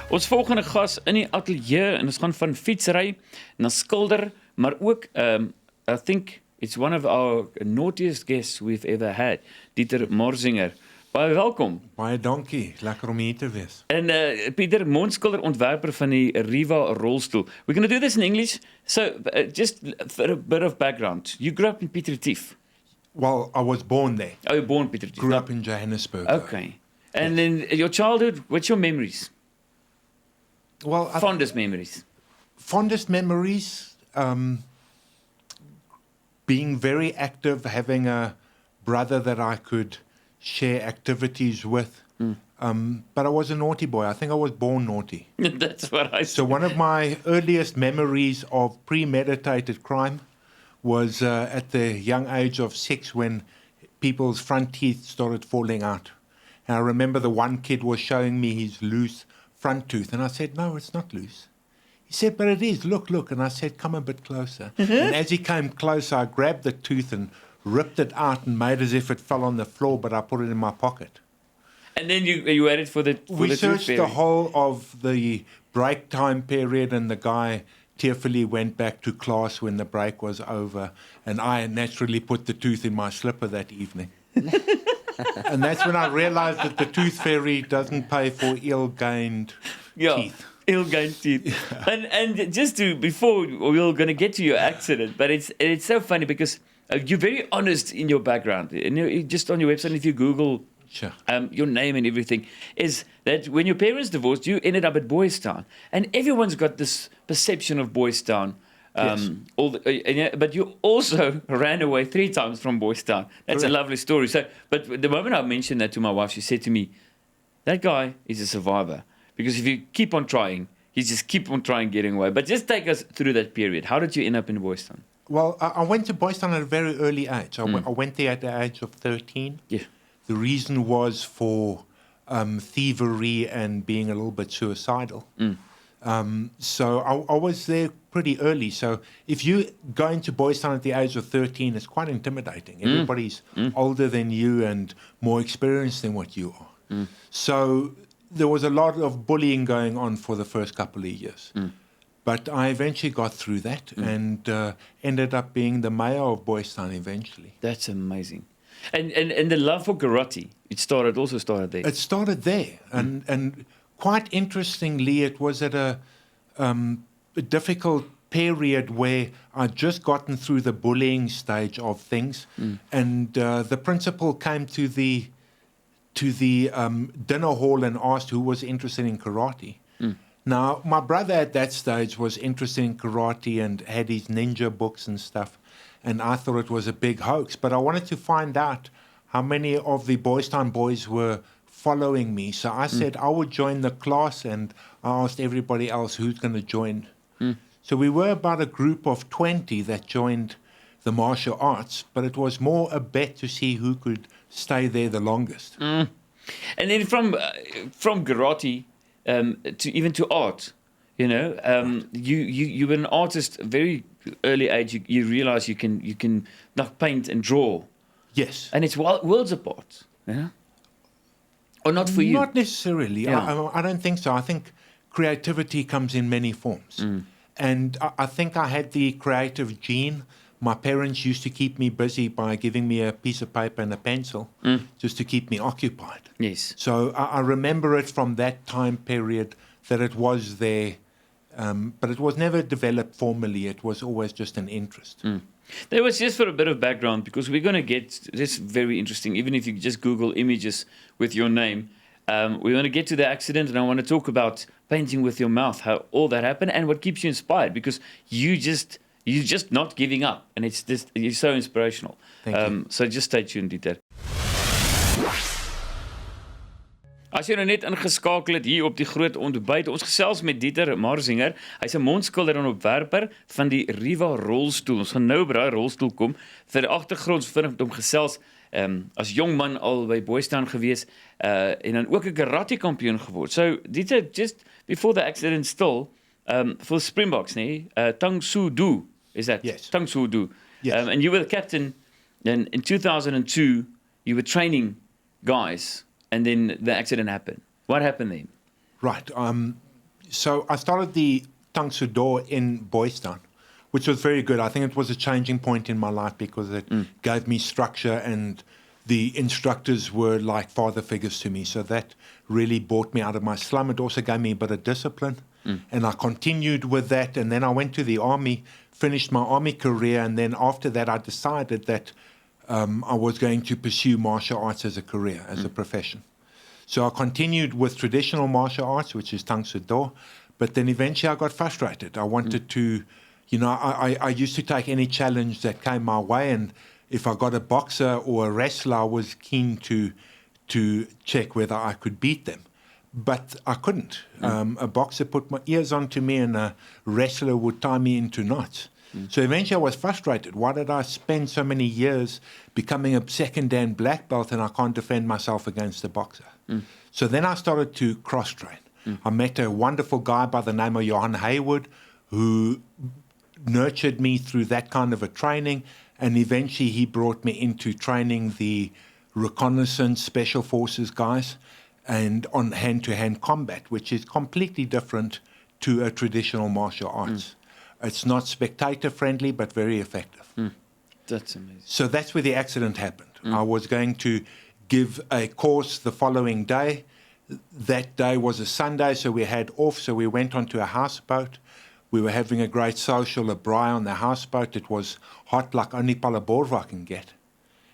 Ons volgende gas in die ateljee en ons gaan van fietsry na skilder, maar ook I think it's one of our naughtiest guests we've ever had, Dieter Marzinger. Baie welkom. Baie dankie, lekker om hier te wees. En Pieter, Mondskilder, ontwerper van die Reva-Rolstoel. We're going to do this in English, so just for a bit of background. You grew up in Piet Retief. Well, I was born there. Oh, you're born in Piet Retief. Grew up in Johannesburg. Okay. And then your childhood, what's your memories? Well, Fondest memories. Fondest memories, being very active, having a brother that I could share activities with. But I was a naughty boy. I think I was born naughty. That's what I said. So one of my earliest memories of premeditated crime was at the young age of 6 when people's front teeth started falling out. And I remember the one kid was showing me his loose front tooth. And I said, no, it's not loose. He said, but it is. Look, look. And I said, come a bit closer. And as he came closer, I grabbed the tooth and ripped it out and made as if it fell on the floor, but I put it in my pocket. And then you had it for the We searched the whole of the break time period, and the guy tearfully went back to class when the break was over, and I naturally put the tooth in my slipper that evening. And that's when I realized that the tooth fairy doesn't pay for ill-gained teeth. Ill-gained teeth. Yeah. And just before we're going to get to your accident, but it's so funny because you're very honest in your background. And just on your website, if you Google sure. Your name and everything, is that when your parents divorced, you ended up at Boys Town. And everyone's got this perception of Boys Town. Yes. But you also ran away 3 times from Boys Town. That's Correct. A lovely story. So, but the moment I mentioned that to my wife, she said to me, that guy is a survivor. Because if you keep on trying, you just keep on trying getting away. But just take us through that period. How did you end up in Boys Town? Well, I went to Boys Town at a very early age. I went there at the age of 13. Yeah. The reason was for thievery and being a little bit suicidal. So I was there pretty early. So if you go into Boys Town at the age of 13, it's quite intimidating. Everybody's older than you and more experienced than what you are. So there was a lot of bullying going on for the first couple of years. But I eventually got through that and ended up being the mayor of Boys Town eventually. That's amazing. And the love for karate, it also started there. It started there. And quite interestingly, it was at a difficult period where I'd just gotten through the bullying stage of things. And the principal came to the dinner hall and asked who was interested in karate. Now, my brother at that stage was interested in karate and had his ninja books and stuff, and I thought it was a big hoax. But I wanted to find out how many of the Boys Town boys were following me. So I said I would join the class, and I asked everybody else who's going to join. So we were about a group of 20 that joined the martial arts, but it was more a bet to see who could stay there the longest. And then from karate to art, you you were an artist very early age. You realize you can paint and draw. Yes, and it's worlds apart. Yeah, or not for you? Not necessarily. Yeah. I don't think so. I think creativity comes in many forms, and I think I had the creative gene. My parents used to keep me busy by giving me a piece of paper and a pencil just to keep me occupied. Yes. So I remember it from that time period that it was there, but it was never developed formally. It was always just an interest. There was just for a bit of background, because we're going to get this very interesting, even if you just Google images with your name. We want to get to the accident, and I want to talk about painting with your mouth, how all that happened, and what keeps you inspired, because you're just not giving up, and you're so inspirational. Thank you. So just stay tuned, Dieter. As jy nou net ingeskakel het hier op die groot ontbyt, ons gesels met Dieter Marzinger. Hy's 'n mondskilder en ontwerper van die Reva-Rolstoel. Ons gaan nou by daai rolstoel kom. Vir die agtergrond vinnig met hom gesels, as jong man al by Boys Town gewees, en dan ook 'n karate kampioen geword. So Dieter, just before the accident still, for Springboks, Tang Soo Do, is that? Yes. Tang Soo Do. Yes. And you were the captain, and in 2002, you were training guys, and then the accident happened. What happened then? Right. So I started the Tang Soo Do in Boys Town, which was very good. I think it was a changing point in my life because it gave me structure, and the instructors were like father figures to me. So that really brought me out of my slum. It also gave me a bit of discipline. And I continued with that. And then I went to the army, finished my army career. And then after that, I decided that I was going to pursue martial arts as a career, as a profession. So I continued with traditional martial arts, which is Tang Soo Do. But then eventually I got frustrated. I wanted to, I used to take any challenge that came my way. And if I got a boxer or a wrestler, I was keen to check whether I could beat them. But I couldn't. A boxer put my ears onto me, and a wrestler would tie me into knots. So eventually I was frustrated. Why did I spend so many years becoming a second dan black belt and I can't defend myself against a boxer? So then I started to cross-train. I met a wonderful guy by the name of Johan Haywood who nurtured me through that kind of a training, and eventually he brought me into training the reconnaissance special forces guys and on hand-to-hand combat, which is completely different to a traditional martial arts. It's not spectator-friendly, but very effective. That's amazing. So that's where the accident happened. I was going to give a course the following day. That day was a Sunday, so we had off, so we went onto a houseboat. We were having a great social, a braai on the houseboat. It was hot like only Palaborwa can get.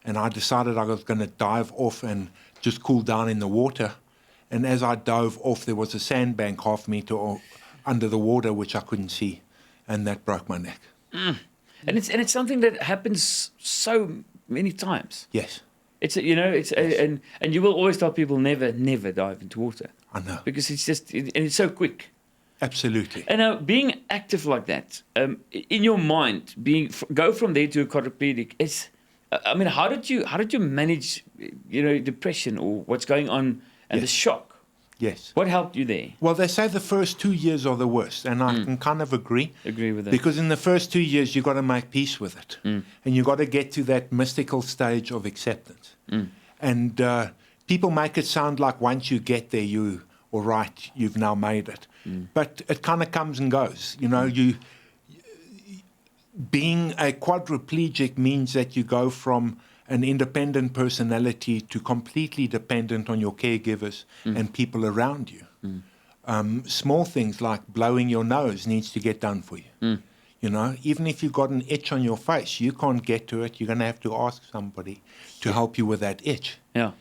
And I decided I was going to dive off and just cool down in the water. And as I dove off, there was a sandbank half meter under the water, which I couldn't see. And that broke my neck. And it's something that happens so many times. Yes. It's and you will always tell people never dive into water. I know. Because it's so quick. Absolutely. And now being active like that, in your mind, go from there to a quadriplegic, how did you manage, depression or what's going on and the shock? Yes. What helped you there? Well, they say the first 2 years are the worst, and I can kind of agree. Agree with that. Because in the first 2 years, you've got to make peace with it. And you've got to get to that mystical stage of acceptance. And people make it sound like once you get there, you've now made it. But it kind of comes and goes. Being a quadriplegic means that you go from an independent personality to completely dependent on your caregivers and people around you. Small things like blowing your nose needs to get done for you. Even if you've got an itch on your face, you can't get to it. You're going to have to ask somebody to help you with that itch. Yeah.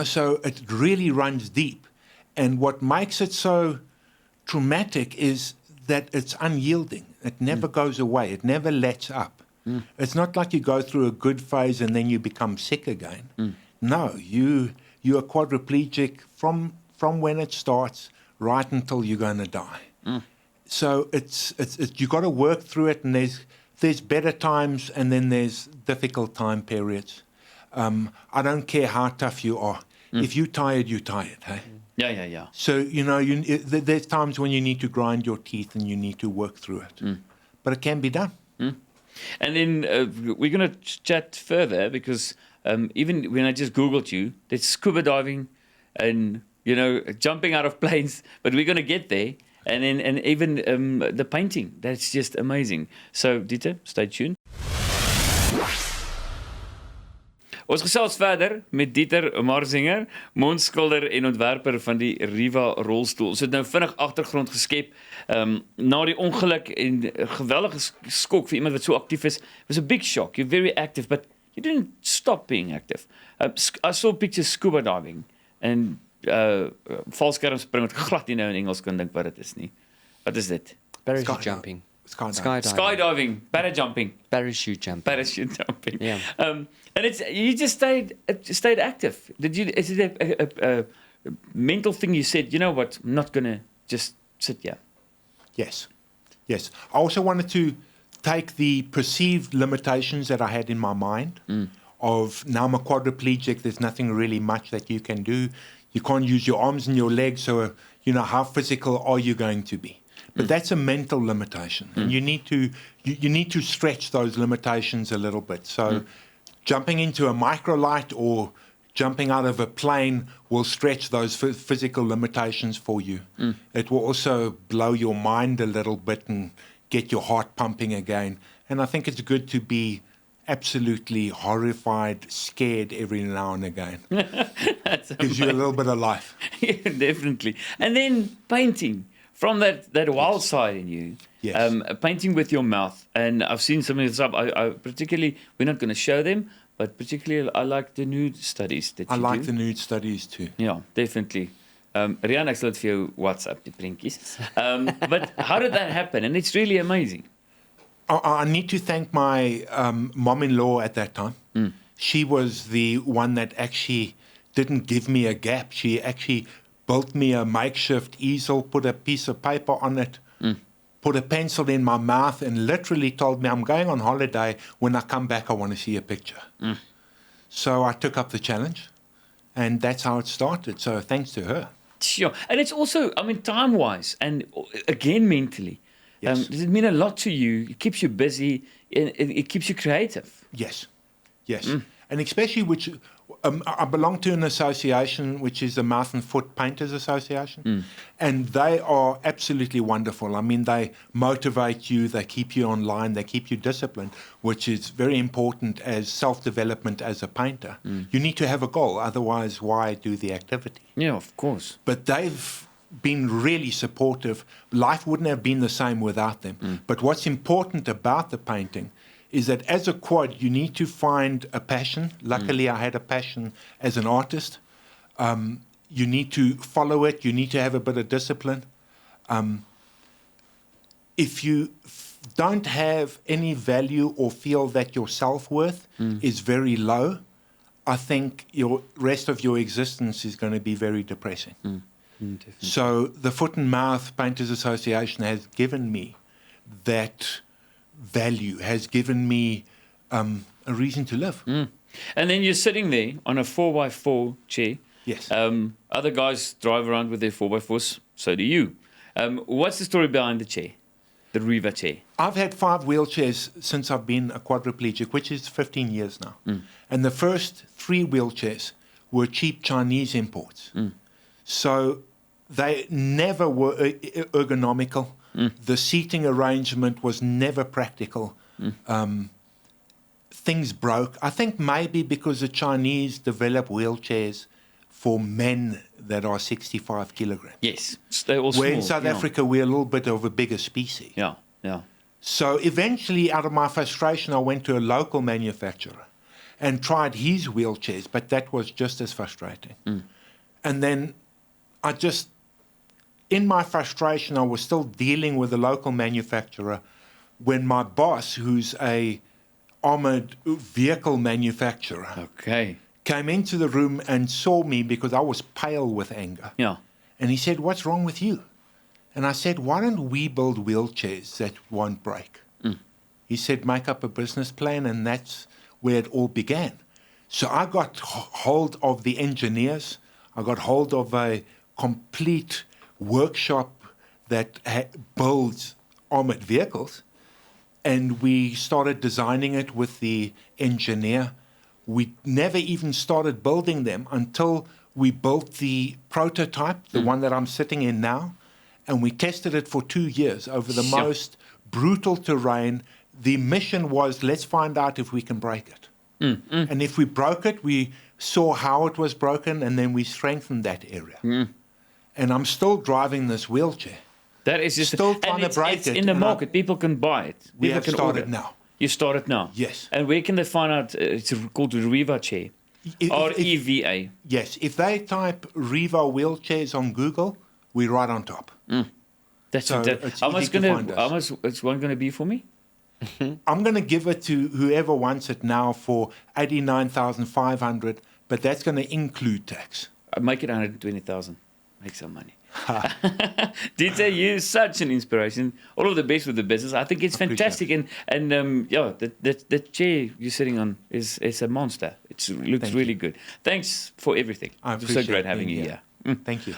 So it really runs deep. And what makes it so traumatic is that it's unyielding. It never goes away. It never lets up. It's not like you go through a good phase and then you become sick again. No, you're quadriplegic from when it starts right until you're going to die. So it's you got to work through it, and there's better times and then there's difficult time periods. I don't care how tough you are. If you're tired, you're tired. Hey? Yeah. So there's times when you need to grind your teeth and you need to work through it, but it can be done. And then we're going to chat further because even when I just Googled you, there's scuba diving and, jumping out of planes, but we're going to get there. And then even the painting, that's just amazing. So, Dieter, stay tuned. Ons gesels verder met Dieter Marzinger, Mondskilder en Ontwerper van die Reva-Rolstoel. Ons het nou vinnig agtergrond geskep na die ongeluk en 'n geweldige skok vir iemand wat so aktief is. It was a big shock. You're very active, but you didn't stop being active. I saw pictures scuba diving en valskermspring wat glad nie nou in Engels kan dink wat dit is nie. Wat is dit? Parachute jumping. Skydiving, parajumping. Parachute jumping. Parachute jumping. Yeah. And you just stayed active. Is it a mental thing you said, you know what, I'm not going to just sit here? Yes. I also wanted to take the perceived limitations that I had in my mind of now I'm a quadriplegic, there's nothing really much that you can do. You can't use your arms and your legs, so how physical are you going to be? But that's a mental limitation, and you need to stretch those limitations a little bit. So jumping into a microlight or jumping out of a plane will stretch those physical limitations for you. It will also blow your mind a little bit and get your heart pumping again. And I think it's good to be absolutely horrified, scared every now and again. Gives you a little bit of life. Yeah, definitely. And then painting from that wild side in you. Yes. Painting with your mouth. And I've seen some of this up. I particularly, we're not going to show them, but particularly I like the nude studies that you do. I like the nude studies too. Yeah, definitely. Rian, ek sal dit vir jou WhatsApp, die prentjies. But how did that happen? And it's really amazing. I need to thank my mom-in-law at that time. She was the one that actually didn't give me a gap. She actually built me a makeshift easel, put a piece of paper on it, put a pencil in my mouth, and literally told me, I'm going on holiday. When I come back, I want to see a picture. So I took up the challenge, and that's how it started. So thanks to her. Sure. And it's also, I mean, time-wise and again mentally. Yes. Does it mean a lot to you? It keeps you busy. It keeps you creative. Yes, yes. And especially I belong to an association which is the Mouth and Foot Painters Association, and they are absolutely wonderful. I mean, they motivate you, they keep you online, they keep you disciplined, which is very important as self-development as a painter. You need to have a goal, otherwise why do the activity? Yeah, of course. But they've been really supportive. Life wouldn't have been the same without them. But what's important about the painting is that as a quad, you need to find a passion. Luckily, I had a passion as an artist. You need to follow it. You need to have a bit of discipline. If you don't have any value or feel that your self-worth is very low, I think your rest of your existence is going to be very depressing. So the Foot and Mouth Painters Association has given me that value, has given me a reason to live. And then you're sitting there on a 4x4 chair. Yes. Other guys drive around with their 4x4s, so do you. What's the story behind the chair, the Reva chair? I've had 5 wheelchairs since I've been a quadriplegic, which is 15 years now. And the first 3 wheelchairs were cheap Chinese imports. So they never were ergonomical. The seating arrangement was never practical. Things broke. I think maybe because the Chinese develop wheelchairs for men that are 65 kilograms. Yes, they're all small. Where in South Africa, we're a little bit of a bigger species. Yeah, yeah. So eventually, out of my frustration, I went to a local manufacturer and tried his wheelchairs, but that was just as frustrating. And then in my frustration, I was still dealing with the local manufacturer when my boss, who's a armored vehicle manufacturer, came into the room and saw me because I was pale with anger. Yeah. And he said, "What's wrong with you?" And I said, "Why don't we build wheelchairs that won't break?" He said, "Make up a business plan," and that's where it all began. So I got hold of the engineers. I got hold of a complete workshop that builds armored vehicles, and we started designing it with the engineer. We never even started building them until we built the prototype, the one that I'm sitting in now, and we tested it for 2 years over the most brutal terrain. The mission was, let's find out if we can break it. And if we broke it, we saw how it was broken, and then we strengthened that area. And I'm still driving this wheelchair. That is just still trying to break it. It's in the market. People can buy it. We have People can started order. now. You started now? Yes. And where can they find out? It's called the Reva chair. R-E-V-A. Yes. If they type Reva wheelchairs on Google, we're right on top. That's So fantastic. it's How easy much to gonna? find us. How much is one going to be for me? I'm going to give it to whoever wants it now for 89,500, but that's going to include tax. I make it 120,000. Make some money. Dieter, you're such an inspiration. All of the best with the business. I think it's fantastic, and the chair you're sitting on is a monster. It looks really good. Thanks for everything. I It was so appreciate great having being you here. here. Thank you.